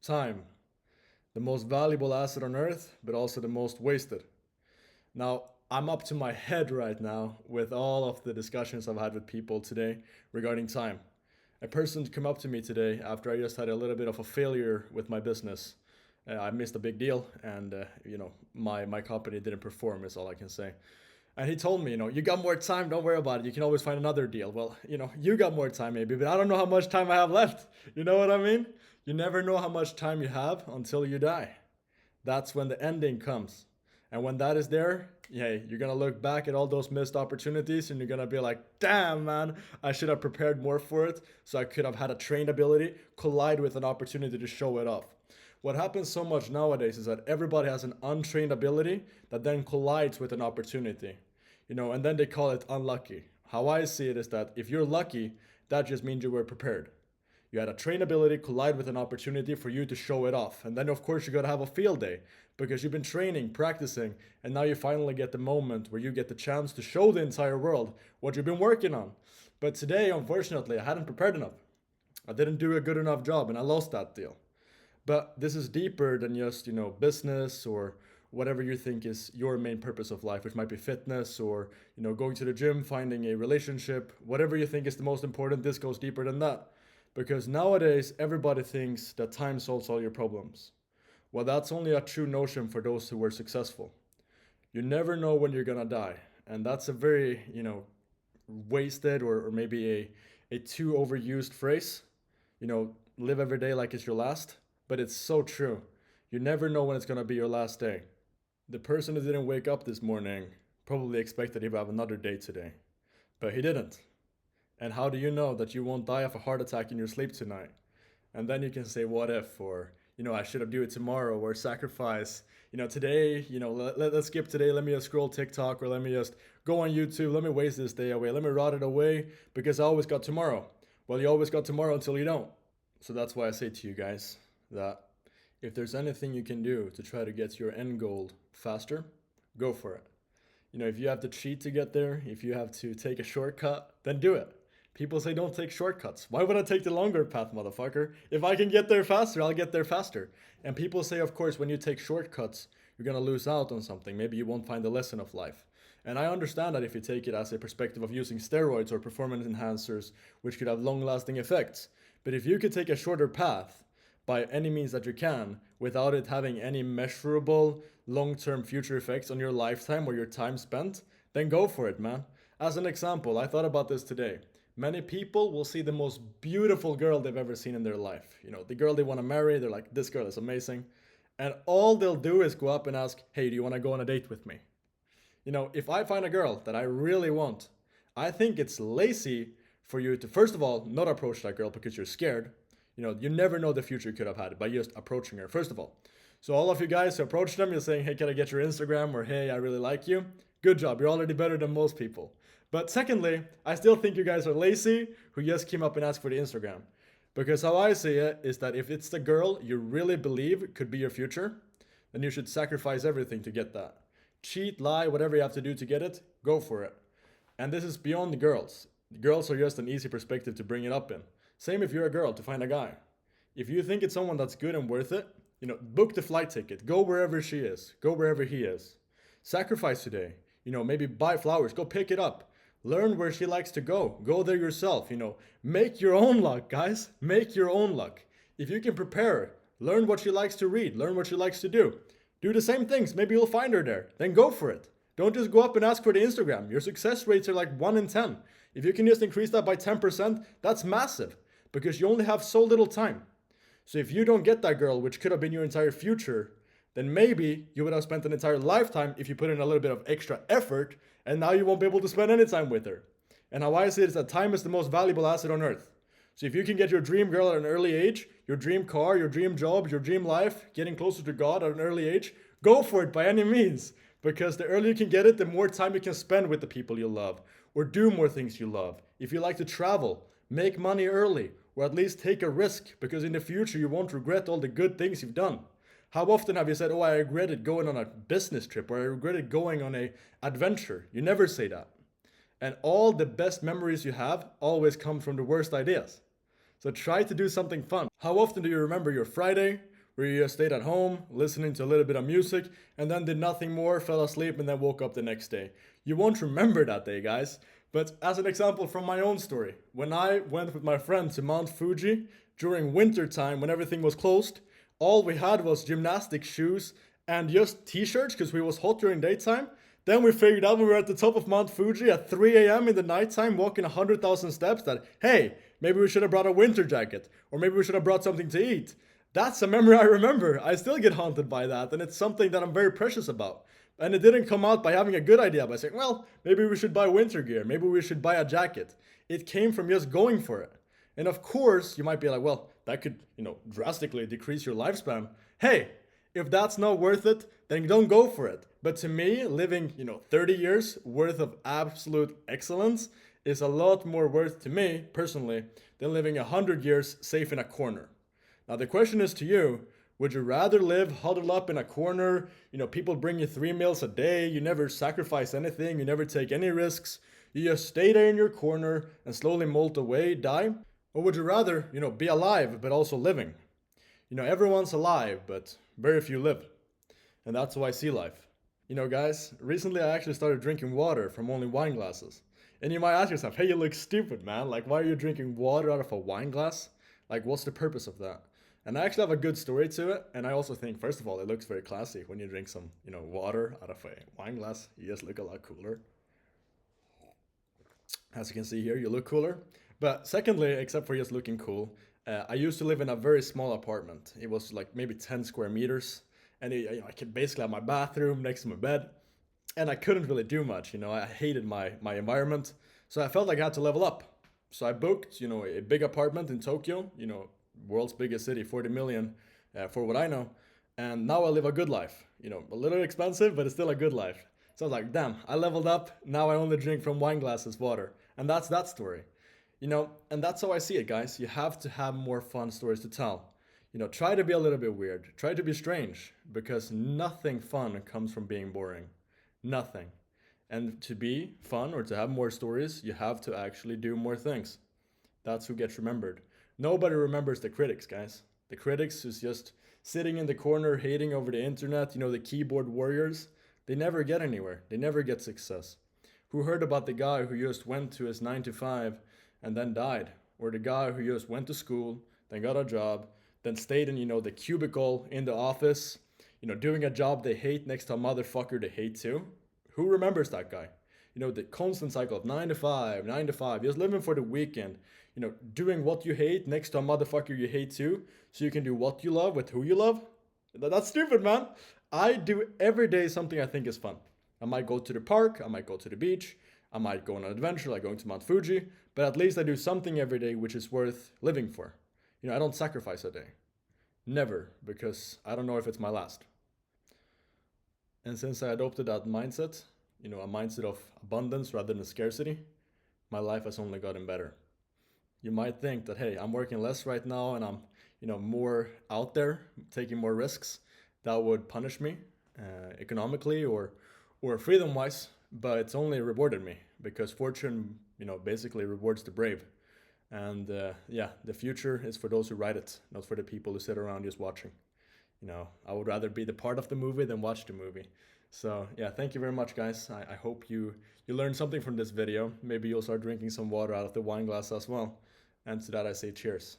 Time, the most valuable asset on earth, but also the most wasted. Now, I'm up to my head right now with all of the discussions I've had with people today regarding time. A person come up to me today after I just had a little bit of a failure with my business. I missed a big deal, and my company didn't perform. Is all I can say. And he told me, you got more time. Don't worry about it. You can always find another deal. Well, you got more time maybe, but I don't know how much time I have left. You know what I mean? You never know how much time you have until you die. That's when the ending comes. And when that is there, yeah, you're gonna look back at all those missed opportunities and you're gonna be like, damn, man, I should have prepared more for it so I could have had a trained ability collide with an opportunity to show it off. What happens so much nowadays is that everybody has an untrained ability that then collides with an opportunity, and then they call it unlucky. How I see it is that if you're lucky, that just means you were prepared. You had a trainability collide with an opportunity for you to show it off. And then, of course, you got to have a field day because you've been training, practicing, and now you finally get the moment where you get the chance to show the entire world what you've been working on. But today, unfortunately, I hadn't prepared enough. I didn't do a good enough job and I lost that deal. But this is deeper than just, business or whatever you think is your main purpose of life, which might be fitness or, going to the gym, finding a relationship, whatever you think is the most important. This goes deeper than that. Because nowadays, everybody thinks that time solves all your problems. Well, that's only a true notion for those who were successful. You never know when you're gonna die. And that's a very, wasted or maybe a too overused phrase. Live every day like it's your last. But it's so true. You never know when it's gonna be your last day. The person who didn't wake up this morning probably expected he would have another day today. But he didn't. And how do you know that you won't die of a heart attack in your sleep tonight? And then you can say, what if, or, I should have do it tomorrow, or sacrifice, today, let's skip today, let me just scroll TikTok, or let me just go on YouTube, let me waste this day away, let me rot it away, because I always got tomorrow. Well, you always got tomorrow until you don't. So that's why I say to you guys that if there's anything you can do to try to get to your end goal faster, go for it. If you have to cheat to get there, if you have to take a shortcut, then do it. People say don't take shortcuts. Why would I take the longer path, motherfucker? If I can get there faster, I'll get there faster. And people say, of course, when you take shortcuts, you're gonna lose out on something. Maybe you won't find the lesson of life. And I understand that if you take it as a perspective of using steroids or performance enhancers, which could have long lasting effects. But if you could take a shorter path by any means that you can without it having any measurable long term future effects on your lifetime or your time spent, then go for it, man. As an example, I thought about this today. Many people will see the most beautiful girl they've ever seen in their life. The girl they want to marry, they're like, this girl is amazing. And all they'll do is go up and ask, hey, do you want to go on a date with me? If I find a girl that I really want, I think it's lazy for you to, first of all, not approach that girl because you're scared. You never know the future you could have had by just approaching her, first of all. So all of you guys who approach them, you're saying, hey, can I get your Instagram? Or hey, I really like you. Good job. You're already better than most people. But secondly, I still think you guys are lazy who just came up and asked for the Instagram. Because how I see it is that if it's the girl you really believe could be your future, then you should sacrifice everything to get that. Cheat, lie, whatever you have to do to get it, go for it. And this is beyond the girls. The girls are just an easy perspective to bring it up in. Same if you're a girl to find a guy. If you think it's someone that's good and worth it, book the flight ticket. Go wherever she is. Go wherever he is. Sacrifice today. Maybe buy flowers. Go pick it up. Learn where she likes to go. Go there yourself. Make your own luck, guys. Make your own luck. If you can prepare her, learn what she likes to read. Learn what she likes to do. Do the same things. Maybe you'll find her there. Then go for it. Don't just go up and ask for the Instagram. Your success rates are like 1 in 10. If you can just increase that by 10%, that's massive because you only have so little time. So if you don't get that girl, which could have been your entire future, then maybe you would have spent an entire lifetime if you put in a little bit of extra effort, and now you won't be able to spend any time with her. And how I see it is that time is the most valuable asset on earth. So if you can get your dream girl at an early age, your dream car, your dream job, your dream life, getting closer to God at an early age, go for it by any means. Because the earlier you can get it, the more time you can spend with the people you love, or do more things you love. If you like to travel, make money early, or at least take a risk, because in the future you won't regret all the good things you've done. How often have you said, oh, I regretted going on a business trip, or I regretted going on a adventure? You never say that. And all the best memories you have always come from the worst ideas. So try to do something fun. How often do you remember your Friday, where you just stayed at home, listening to a little bit of music, and then did nothing more, fell asleep, and then woke up the next day. You won't remember that day, guys. But as an example from my own story, when I went with my friend to Mount Fuji during winter time when everything was closed, all we had was gymnastic shoes and just t-shirts because we was hot during daytime. Then we figured out when we were at the top of Mount Fuji at 3 a.m. in the nighttime walking 100,000 steps that, hey, maybe we should have brought a winter jacket, or maybe we should have brought something to eat. That's a memory I remember. I still get haunted by that, and it's something that I'm very precious about. And it didn't come out by having a good idea, by saying, well, maybe we should buy winter gear, maybe we should buy a jacket. It came from just going for it. And of course, you might be like, well, that could, drastically decrease your lifespan. Hey, if that's not worth it, then don't go for it. But to me, living, 30 years worth of absolute excellence is a lot more worth to me, personally, than living 100 years safe in a corner. Now, the question is to you, would you rather live huddled up in a corner? People bring you 3 meals a day, you never sacrifice anything, you never take any risks, you just stay there in your corner and slowly molt away, die? Or would you rather, be alive but also living? Everyone's alive, but very few live. And that's how I see life. Guys, recently I actually started drinking water from only wine glasses. And you might ask yourself, hey, you look stupid, man. Like, why are you drinking water out of a wine glass? Like, what's the purpose of that? And I actually have a good story to it. And I also think, first of all, it looks very classy. When you drink some, water out of a wine glass, you just look a lot cooler. As you can see here, you look cooler. But secondly, except for just looking cool, I used to live in a very small apartment. It was like maybe 10 square meters. And I could basically have my bathroom next to my bed. And I couldn't really do much. I hated my environment. So I felt like I had to level up. So I booked, a big apartment in Tokyo, world's biggest city, 40 million, for what I know. And now I live a good life. A little expensive, but it's still a good life. So I was like, damn, I leveled up. Now I only drink from wine glasses water. And that's that story. And that's how I see it, guys. You have to have more fun stories to tell. Try to be a little bit weird. Try to be strange, because nothing fun comes from being boring. Nothing. And to be fun or to have more stories, you have to actually do more things. That's who gets remembered. Nobody remembers the critics, guys. The critics who's just sitting in the corner hating over the internet, the keyboard warriors, they never get anywhere. They never get success. Who heard about the guy who just went to his 9 to 5 and then died? Or the guy who just went to school, then got a job, then stayed in, the cubicle in the office, doing a job they hate next to a motherfucker they hate too? Who remembers that guy? The constant cycle of 9 to 5, 9 to 5, just living for the weekend, doing what you hate next to a motherfucker you hate too, so you can do what you love with who you love? That's stupid, man. I do every day something I think is fun. I might go to the park, I might go to the beach, I might go on an adventure like going to Mount Fuji, but at least I do something every day which is worth living for. I don't sacrifice a day. Never, because I don't know if it's my last. And since I adopted that mindset, a mindset of abundance rather than scarcity, my life has only gotten better. You might think that, hey, I'm working less right now and I'm, more out there, taking more risks. That would punish me economically or freedom-wise, but it's only rewarded me because fortune, basically rewards the brave. And the future is for those who write it, not for the people who sit around just watching. I would rather be the part of the movie than watch the movie. So yeah, thank you very much, guys. I hope you learned something from this video. Maybe you'll start drinking some water out of the wine glass as well. And to that I say cheers.